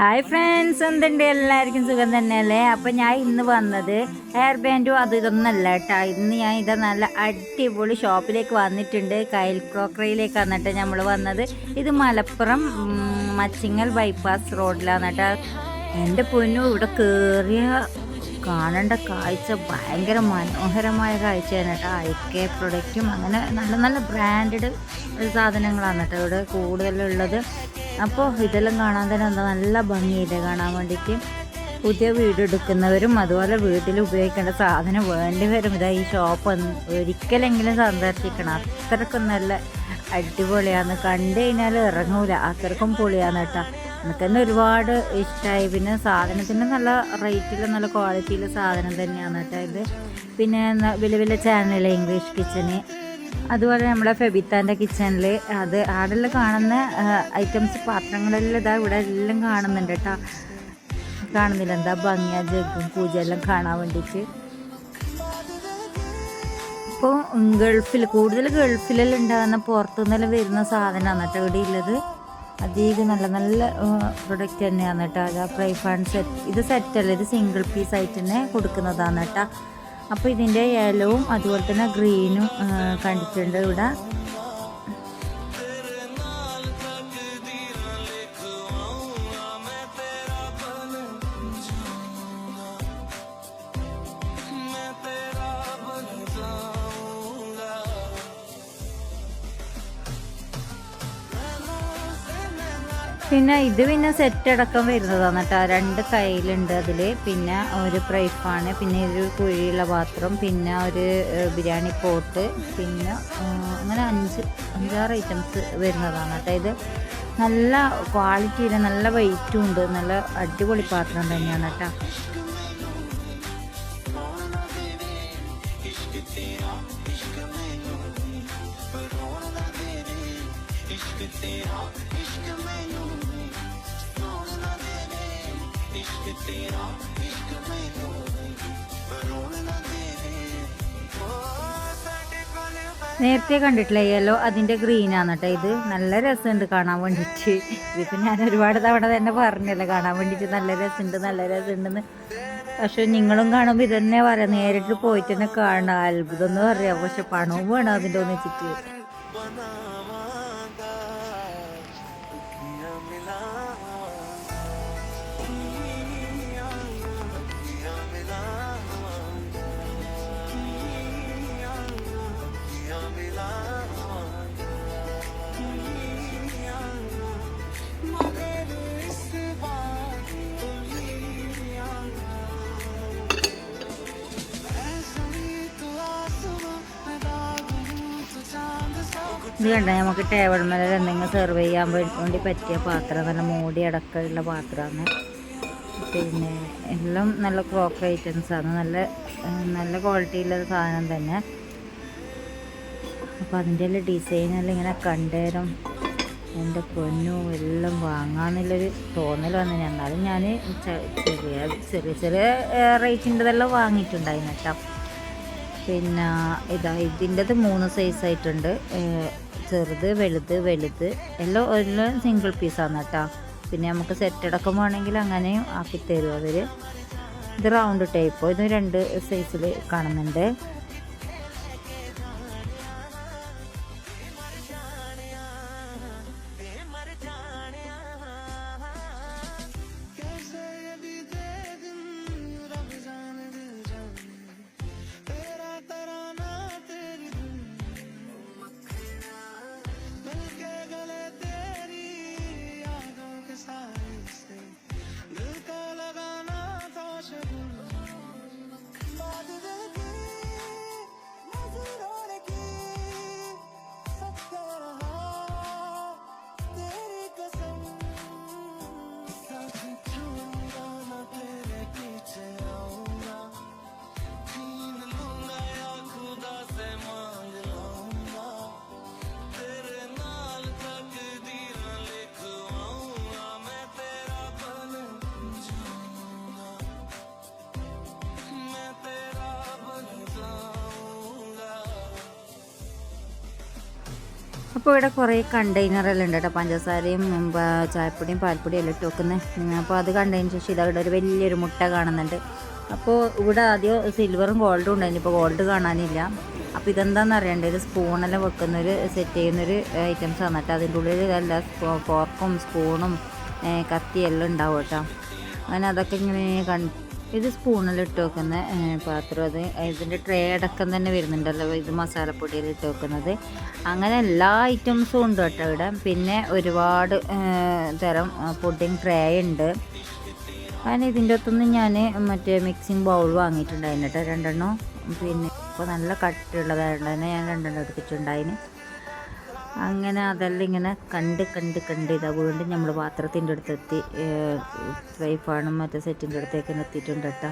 Hi friends, എന്തുണ്ട്? എല്ലാവർക്കും സുഖം തന്നെയല്ലേ? അപ്പം ഞാൻ ഇന്ന് വന്നത് ഹെയർ ബാൻഡും അത് ഇതൊന്നല്ല കേട്ടോ. ഇന്ന് ഞാൻ ഇത് നല്ല അടിപൊളി ഷോപ്പിലേക്ക് വന്നിട്ടുണ്ട്. കയൽ ക്രോക്കറിയിലേക്ക് വന്നിട്ട് നമ്മൾ വന്നത്. ഇത് മലപ്പുറം മച്ചിങ്ങൽ ബൈപ്പാസ് റോഡിലാണ് കേട്ടോ. എൻ്റെ പൊന്നു, ഇവിടെ കയറിയ കാണേണ്ട കാഴ്ച ഭയങ്കര മനോഹരമായ കാഴ്ചയാണ് കേട്ടോ. ഐക്കെ പ്രൊഡക്റ്റും അങ്ങനെ നല്ല നല്ല ബ്രാൻഡഡ് സാധനങ്ങളാണ് കേട്ടോ ഇവിടെ കൂടുതലുള്ളത്. അപ്പോൾ ഇതെല്ലാം കാണാൻ തന്നെ എന്താ നല്ല ഭംഗിയില്ല കാണാൻ വേണ്ടിയിട്ട്. പുതിയ വീട് എടുക്കുന്നവരും അതുപോലെ വീട്ടിൽ ഉപയോഗിക്കേണ്ട സാധനം വേണ്ടി വരും. ഇതാ ഈ ഷോപ്പ് ഒരിക്കലെങ്കിലും സന്ദർശിക്കണം. അത്രക്കും നല്ല അടിപൊളിയാണ്. കണ്ടു കഴിഞ്ഞാൽ ഇറങ്ങൂല, അത്രക്കും പൊളിയാണ് കേട്ടോ. എനിക്ക് തന്നെ ഒരുപാട് ഇഷ്ടമായി. പിന്നെ സാധനത്തിന് നല്ല റേറ്റിൽ നല്ല ക്വാളിറ്റിയിലെ സാധനം തന്നെയാണ് കേട്ടോ ഇത്. പിന്നെ വലിയ വലിയ ചാനൽ ഇംഗ്ലീഷ് കിച്ചന്, അതുപോലെ നമ്മുടെ ഫെബിത്താൻ്റെ കിച്ചണിൽ അത് ആടെല്ലാം കാണുന്ന ഐറ്റംസ് പാത്രങ്ങളെല്ലാം ഇതാ ഇവിടെ എല്ലാം കാണുന്നുണ്ട് കേട്ടോ. കാണുന്നില്ല എന്താ ഭംഗിയ ജഗ്ഗും പൂജയെല്ലാം കാണാൻ വേണ്ടിയിട്ട്. ഇപ്പോൾ ഗൾഫിൽ കൂടുതൽ ഗൾഫിലെല്ലാം ഉണ്ടാകുന്ന പുറത്തുനിന്നെല്ലാം വരുന്ന സാധനമാണ് കേട്ടോ ഇവിടെ ഉള്ളത്. അധികം നല്ല നല്ല പ്രൊഡക്റ്റ് തന്നെയാണ് കേട്ടോ. അത് ഫ്രൈ പാൻ സെറ്റ്, ഇത് സെറ്റല്ല, ഇത് സിംഗിൾ പീസ് ആയിട്ട് തന്നെ കൊടുക്കുന്നതാണ് കേട്ടോ. അപ്പോൾ ഇതിൻ്റെ യെലോവും അതുപോലെ തന്നെ ഗ്രീനും കണ്ടിട്ടുണ്ട് ഇവിടെ. പിന്നെ ഇത് പിന്നെ സെറ്റ് അടക്കം വരുന്നതാണ് കേട്ടോ. 2 കയ്യിലുണ്ട് അതിൽ. പിന്നെ ഒരു ഫ്രൈ പാൻ, പിന്നെ ഒരു കുഴിയുള്ള പാത്രം, പിന്നെ ഒരു ബിരിയാണി പോട്ട്, പിന്നെ അങ്ങനെ 5-6 ഐറ്റംസ് വരുന്നതാണ് കേട്ടോ. ഇത് നല്ല ക്വാളിറ്റിയിൽ നല്ല വെയിറ്റും ഉണ്ട്. നല്ല അടിപൊളി പാത്രം തന്നെയാണ് കേട്ടോ. നേരത്തെ കണ്ടിട്ടില്ല യെല്ലോ, അതിൻ്റെ ഗ്രീനാണ് കേട്ടോ. ഇത് നല്ല രസമുണ്ട് കാണാൻ വേണ്ടിയിട്ട്. ഇതിപ്പോൾ ഞാൻ ഒരുപാട് തവണ തന്നെ പറഞ്ഞല്ലോ കാണാൻ വേണ്ടിയിട്ട് നല്ല രസമുണ്ട് നല്ല രസമുണ്ടെന്ന്. പക്ഷെ നിങ്ങളും കാണുമ്പോൾ ഇതന്നെ പറയാം, നേരിട്ട് പോയിട്ട് തന്നെ കാണാം. അത്ഭുതം എന്ന് പറയാം. പക്ഷെ പണവും വേണം അതിൻ്റെ ഒന്നിച്ചിട്ട്. ഇത് കണ്ട നമുക്ക് ടേബിൾ മേലെ എന്തെങ്കിലും സെർവ് ചെയ്യാൻ വേണ്ടി പറ്റിയ പാത്രം, നല്ല മൂടി അടക്കമുള്ള പാത്രമാണ്. പിന്നെ എല്ലാം നല്ല ക്രോക്കറി ഐറ്റംസാണ്. നല്ല നല്ല ക്വാളിറ്റിയുള്ള സാധനം തന്നെ. അപ്പോൾ അതിൻ്റെ എല്ലാം ഡിസൈനെല്ലാം ഇങ്ങനെ കണ്ടേരം എൻ്റെ പൊന്നു എല്ലാം വാങ്ങാമെന്നുള്ളൊരു തോന്നൽ വന്നു. എന്നാലും ഞാൻ ചെറിയ ചെറിയ റേറ്റിൻ്റെതെല്ലാം വാങ്ങിയിട്ടുണ്ടായിരുന്നു കേട്ടോ. പിന്നെ ഇതിൻ്റെത് 3 സൈസായിട്ടുണ്ട്. ചെറുത് വലുത് എല്ലാം സിംഗിൾ പീസാണ് കേട്ടോ. പിന്നെ നമുക്ക് സെറ്റ് അടക്കം വേണമെങ്കിൽ അങ്ങനെയും ആക്കി തരും അവർ. ഇത് റൗണ്ട് ടൈപ്പോ, ഇത് 2 സൈസിൽ കാണുന്നുണ്ട്. അപ്പോൾ ഇവിടെ കുറേ കണ്ടെയ്നറെല്ലാം ഉണ്ട് കേട്ടോ, പഞ്ചസാരയും ചായപ്പൊടിയും പാൽപ്പൊടിയും എല്ലാം ഇട്ട് വെക്കുന്നത്. അപ്പോൾ അത് കണ്ടതിന് ശേഷം ഇതവിടെ ഒരു വലിയൊരു മുട്ട കാണുന്നുണ്ട്. അപ്പോൾ ഇവിടെ ആദ്യം സിൽവറും ഗോൾഡും ഉണ്ടായിരുന്നു, ഇപ്പോൾ ഗോൾഡ് കാണാനില്ല. അപ്പോൾ ഇതെന്താണെന്ന് അറിയണ്ടേ, ഇത് സ്പൂണെല്ലാം വെക്കുന്നൊരു സെറ്റ് ചെയ്യുന്നൊരു ഐറ്റംസ് ആണ് കേട്ടോ. അതിൻ്റെ ഉള്ളിൽ എല്ലാ ഫോർക്കും സ്പൂണും കത്തിയെല്ലാം ഉണ്ടാവും കേട്ടോ. അങ്ങനെ അതൊക്കെ ഇങ്ങനെ ഇത് സ്പൂണെല്ലാം ഇട്ട് വെക്കുന്ന പാത്രം. അത് ഇതിൻ്റെ ട്രേ അടക്കം തന്നെ വരുന്നുണ്ടല്ലോ, ഇത് മസാലപ്പൊടിയെല്ലാം ഇട്ട് വെക്കുന്നത്. അങ്ങനെ എല്ലാ ഐറ്റംസും ഉണ്ട് കേട്ടോ ഇവിടെ. പിന്നെ ഒരുപാട് തരം പുഡിങ് ട്രേ ഉണ്ട്. അങ്ങനെ ഇതിൻ്റെ അകത്തുനിന്ന് ഞാൻ മറ്റേ മിക്സിങ് ബൗൾ വാങ്ങിയിട്ടുണ്ടായിരുന്നു കേട്ടോ, 2 പിന്നെ ഇപ്പോൾ നല്ല കട്ടിയുള്ളതായത് തന്നെ ഞാൻ 2 എടുത്തിട്ടുണ്ടായിന്. അങ്ങനെ അതെല്ലാം ഇങ്ങനെ കണ്ട് ഇതാ വീണ്ടും നമ്മൾ പാത്രത്തിൻ്റെ അടുത്തെത്തി. ഫ്രൈ പാനും മറ്റേ സെറ്റിൻ്റെ അടുത്തേക്ക് എത്തിയിട്ടുണ്ട് കേട്ടോ.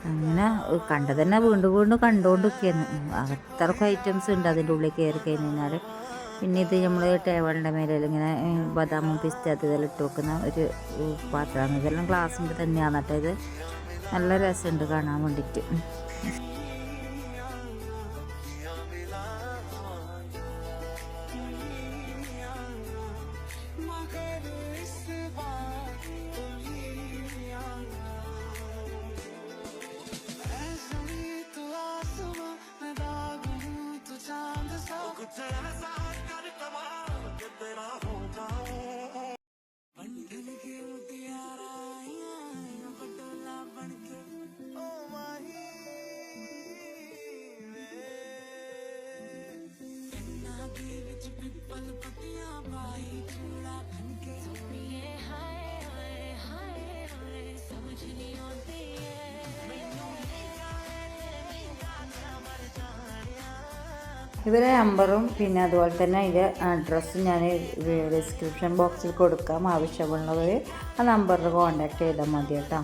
അങ്ങനെ കണ്ടത് തന്നെ വീണ്ടും കണ്ടുകൊണ്ടിരിക്കുന്നു. അത്രയ്ക്ക് ഐറ്റംസ് ഉണ്ട് അതിൻ്റെ ഉള്ളിൽ കയറി കഴിഞ്ഞാൽ. പിന്നെ ഇത് നമ്മൾ ടേബിളിൻ്റെ മേലെ ഇങ്ങനെ ബദാമും പിസ്ത ഇതെല്ലാം ഇട്ട് വെക്കുന്ന ഒരു പാത്രമാണ്. ഇതെല്ലാം ഗ്ലാസിൻ്റെ തന്നെയാണ് കേട്ടോ. ഇത് നല്ല രസമുണ്ട് കാണാൻ വേണ്ടിയിട്ട്. ഇവരെ നമ്പറും പിന്നെ അതുപോലെ തന്നെ ഇതിൻ്റെ അഡ്രസ്സും ഞാൻ ഡിസ്ക്രിപ്ഷൻ ബോക്സിൽ കൊടുക്കാം. ആവശ്യമുള്ളവർ ആ നമ്പറിൽ കോൺടാക്റ്റ് ചെയ്താൽ മതി കേട്ടോ.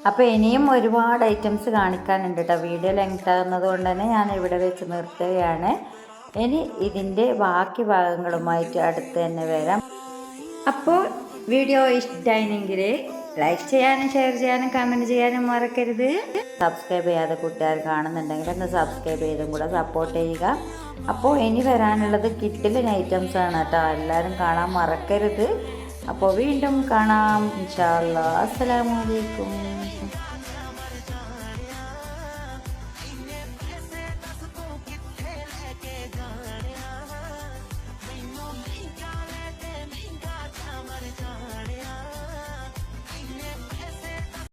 അപ്പോൾ ഇനിയും ഒരുപാട് ഐറ്റംസ് കാണിക്കാനുണ്ട് കേട്ടോ. വീഡിയോ ലെങ്ത് ആകുന്നത് കൊണ്ട് തന്നെ ഞാൻ ഇവിടെ വെച്ച് നിർത്തുകയാണ്. ഇനി ഇതിൻ്റെ ബാക്കി ഭാഗങ്ങളുമായിട്ട് അടുത്ത് തന്നെ വരാം. അപ്പോൾ വീഡിയോ ഇഷ്ടമായെങ്കിൽ ലൈക്ക് ചെയ്യാനും ഷെയർ ചെയ്യാനും കമൻറ്റ് ചെയ്യാനും മറക്കരുത്. സബ്സ്ക്രൈബ് ചെയ്യാതെ കൂട്ടുകാർ കാണുന്നുണ്ടെങ്കിൽ ഒന്ന് സബ്സ്ക്രൈബ് ചെയ്തും കൂടെ സപ്പോർട്ട് ചെയ്യുക. അപ്പോൾ ഇനി വരാനുള്ളത് കിഡിലൻ ഐറ്റംസ് ആണ് കേട്ടോ, എല്ലാവരും കാണാൻ മറക്കരുത്. അപ്പോൾ വീണ്ടും കാണാം ഇൻഷാ അല്ലാഹ്. അസ്സലാമു അലൈക്കും.